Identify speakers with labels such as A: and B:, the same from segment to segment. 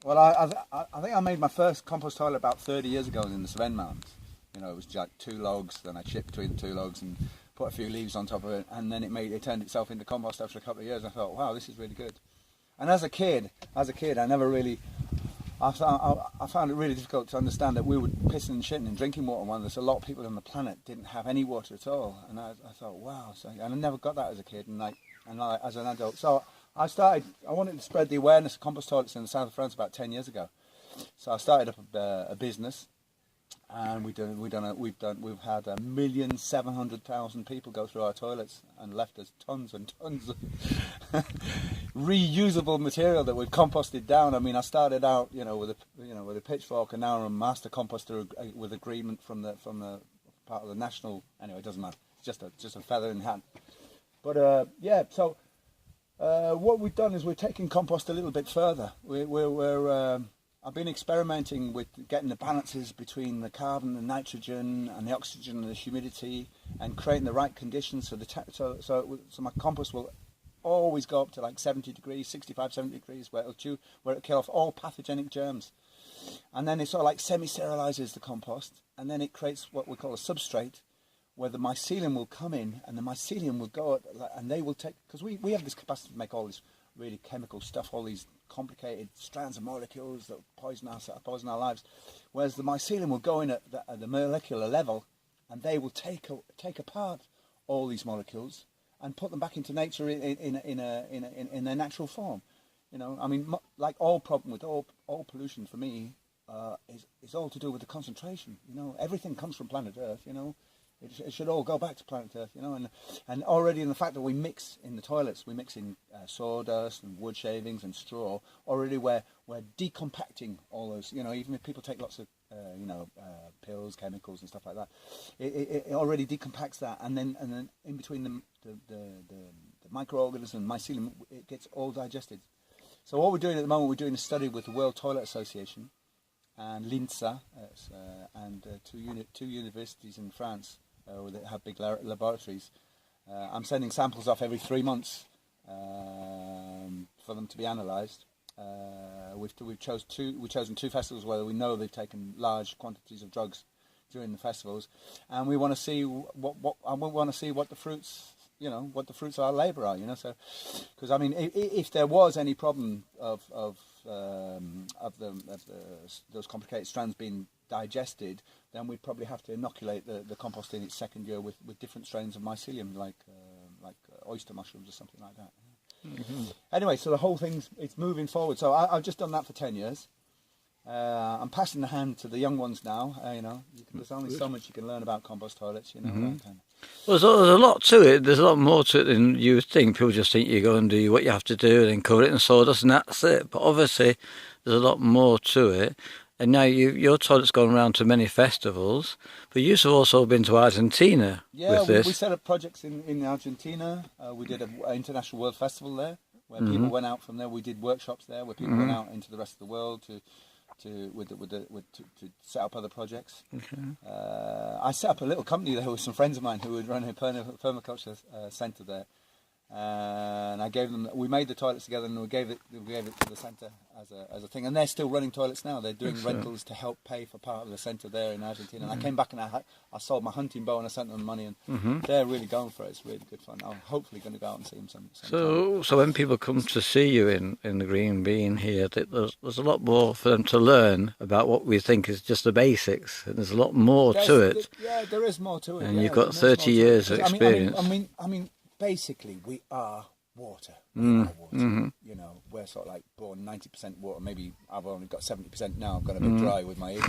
A: Well, I think I made my first compost toilet about 30 years ago in the Cevennes Mountains. You know, it was like 2 logs, then I chipped between the 2 logs and put a few leaves on top of it, and then it turned itself into compost after a couple of years. I thought, wow, this is really good. And as a kid, I never really, I found it really difficult to understand that we were pissing and shitting and drinking water when there's a lot of people on the planet didn't have any water at all. And I thought, wow, and I never got that as a kid, and as an adult. So I wanted to spread the awareness of compost toilets in the south of France about 10 years ago. So I started up a business, and we've had 1,700,000 people go through our toilets and left us tons and tons of reusable material that we've composted down. I mean, I started out, with a pitchfork, and now I'm a master composter with agreement from the part of the national. Anyway, it doesn't matter. It's just a feather in the hat. But so what we've done is we're taking compost a little bit further. I've been experimenting with getting the balances between the carbon, the nitrogen, and the oxygen and the humidity, and creating the right conditions so my compost will always go up to like 70 degrees, 65, 70 degrees, where it'll kill off all pathogenic germs. And then it sort of like semi-sterilizes the compost, and then it creates what we call a substrate, where the mycelium will come in, and the mycelium will go, and they will take, because we have this capacity to make all this really chemical stuff, all these complicated strands of molecules that poison our lives, whereas the mycelium will go in at the molecular level, and they will take apart all these molecules and put them back into nature in their natural form. I mean, like all problem with all pollution for me is all to do with the concentration. Everything comes from planet Earth. It should all go back to planet Earth, and already in the fact that we mix in the toilets, we mix in sawdust and wood shavings and straw, already we're decompacting all those, even if people take lots of, pills, chemicals and stuff like that, it already decompacts that, and then in between the microorganisms and mycelium, it gets all digested. So what we're doing at the moment, we're doing a study with the World Toilet Association and l'INSA, and two universities in France, that have big laboratories. I'm sending samples off every 3 months for them to be analysed. We've chosen 2 festivals where we know they've taken large quantities of drugs during the festivals, and we want to see what the fruits, what the fruits of our labour are. So because I mean, if there was any problem of those complicated strands being digested, then we'd probably have to inoculate the compost in its second year with different strains of mycelium, like oyster mushrooms or something like that. Mm-hmm. Anyway, so the whole it's moving forward. So I've just done that for 10 years. I'm passing the hand to the young ones now. There's only so much you can learn about compost toilets.
B: Mm-hmm. Well, there's a lot to it. There's a lot more to it than you would think. People just think you go and do what you have to do and then cover it in sawdust and that's it. But obviously, there's a lot more to it. And now your toilet's gone around to many festivals, but you've also been to Argentina with this.
A: We set up projects in Argentina. We did an international world festival there, where people went out from there. We did workshops there, where people went out into the rest of the world to set up other projects. Okay. I set up a little company there with some friends of mine who would run a permaculture centre there. And I gave them. We made the toilets together, and we gave it to the centre as a thing. And they're still running toilets now. They're doing rentals to help pay for part of the centre there in Argentina. And I came back and I sold my hunting bow and I sent them money, and they're really going for it. It's really good fun. I'm hopefully going to go out and see them some
B: So when people come to see you in the Green Bean here, there's a lot more for them to learn about what we think is just the basics. And there's a lot more to it.
A: Yeah, there is more to it.
B: And you've got 30 years of experience.
A: I mean. Basically, we are water. We're sort of like born 90% water. Maybe I've only got 70% now. I've got a bit dry with my age.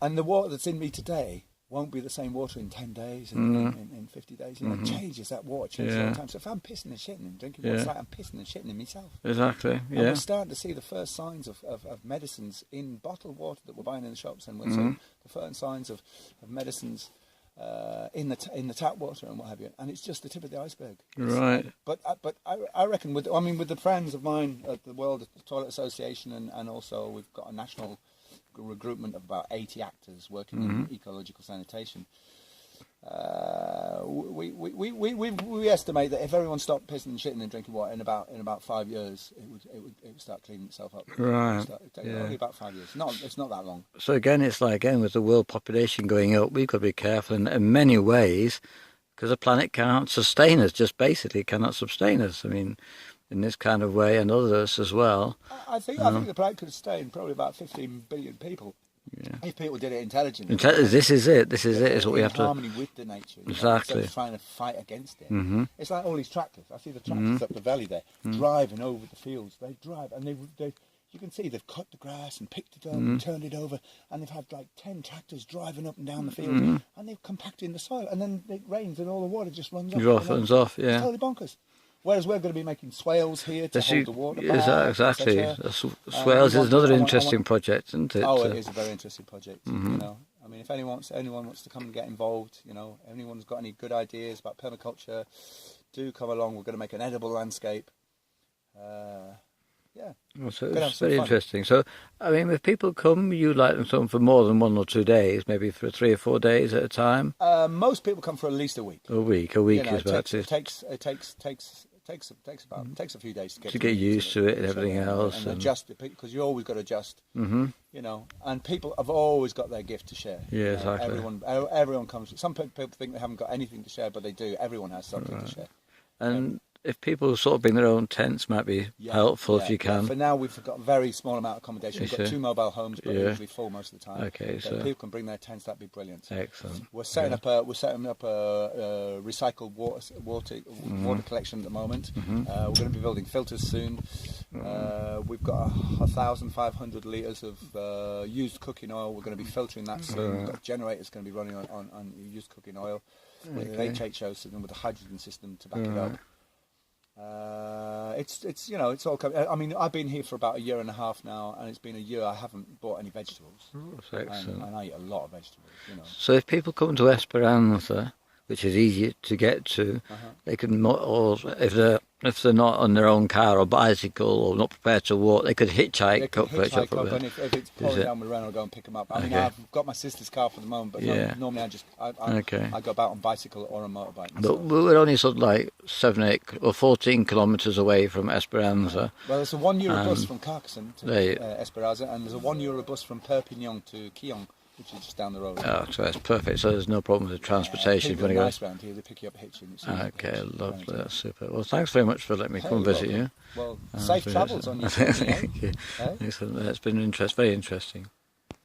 A: And the water that's in me today won't be the same water in 10 days and in 50 days. It changes. That water changes all the time. So if I'm pissing and shitting and drinking water, it's like I'm pissing and shitting in myself.
B: Exactly. Yeah.
A: And we're starting to see the first signs of medicines in bottled water that we're buying in the shops, and we're seeing the first signs of medicines in the tap water and what have you, and it's just the tip of the iceberg.
B: Right.
A: But I reckon with the friends of mine at the World Toilet Association, and also we've got a national recruitment of about 80 actors working in ecological sanitation. We estimate that if everyone stopped pissing and shitting and drinking water in about 5 years, it would start cleaning itself up.
B: Right.
A: Only about 5 years. It's not that long.
B: So again, it's like again with the world population going up, we've got to be careful in many ways because the planet can't sustain us. Just basically cannot sustain us. I mean, in this kind of way and others as well.
A: I think the planet could sustain probably about 15 billion people.
B: Yeah.
A: If people did it intelligently.
B: This is it. This is it. Is what we have to.
A: In harmony with the nature.
B: Exactly.
A: Instead of trying to fight against it.
B: Mm-hmm.
A: It's like all these tractors. I see the tractors up the valley there, driving over the fields. They drive, and they you can see they've cut the grass and picked it up and turned it over, and they've had like 10 tractors driving up and down the field, and they've compacted the soil, and then it rains and all the water just runs off.
B: Runs off. Yeah.
A: It's totally bonkers. Whereas we're going to be making swales here to hold the water back.
B: Exactly. Swales is another interesting project, isn't it?
A: Oh, it is a very interesting project. You know, I mean, if anyone wants to come and get involved, you know, anyone's got any good ideas about permaculture, do come along. We're going to make an edible landscape. Yeah.
B: Well, so it's very interesting. So, I mean, if people come, you like them come for more than 1 or 2 days, maybe for 3 or 4 days at a time.
A: Most people come for at least a week.
B: A week
A: You know,
B: is about
A: it takes a few days to
B: get used to it and everything else,
A: and adjust it, because you always got to adjust. You know, and people have always got their gift to share.
B: Yeah, exactly.
A: Everyone comes. Some people think they haven't got anything to share, but they do. Everyone has something to share.
B: And if people sort of bring their own tents, might be helpful if you can.
A: For now, we've got a very small amount of accommodation. We've got 2 mobile homes, but they're usually full most of the time.
B: Okay, so
A: people can bring their tents. That'd be brilliant.
B: Excellent.
A: We're setting up a recycled water collection at the moment. We're going to be building filters soon. We've got 1,500 litres of used cooking oil. We're going to be filtering that soon. We've got generators going to be running on used cooking oil with an HHO system, with a hydrogen system to back it up. It's you know, it's all coming. I mean, I've been here for about 1.5 years now, and it's been a year I haven't bought any vegetables.
B: That's excellent.
A: And I eat a lot of vegetables, you know.
B: So if people come to Esperanza, which is easy to get to, they can, or if they're not on their own car or bicycle or not prepared to walk, they could hitchhike up.
A: And if it's pouring down with rain, I'll go and pick them up. I mean, I've got my sister's car for the moment, but normally I go about on bicycle or on motorbike.
B: But we're only sort of like 7, 8 or 14 kilometres away from Esperanza.
A: Well, there's a €1 bus from Carcassonne to Esperanza, and there's a €1 bus from Perpignan to Quillon, which is just down the road.
B: Oh, so that's perfect. So there's no problem with the transportation.
A: People are nice round here. They pick you up hitching.
B: Okay, lovely. That's super. Well, thanks very much for letting me come visit you.
A: Well, safe travels on your journey.
B: Thank you. Excellent. It's been very interesting.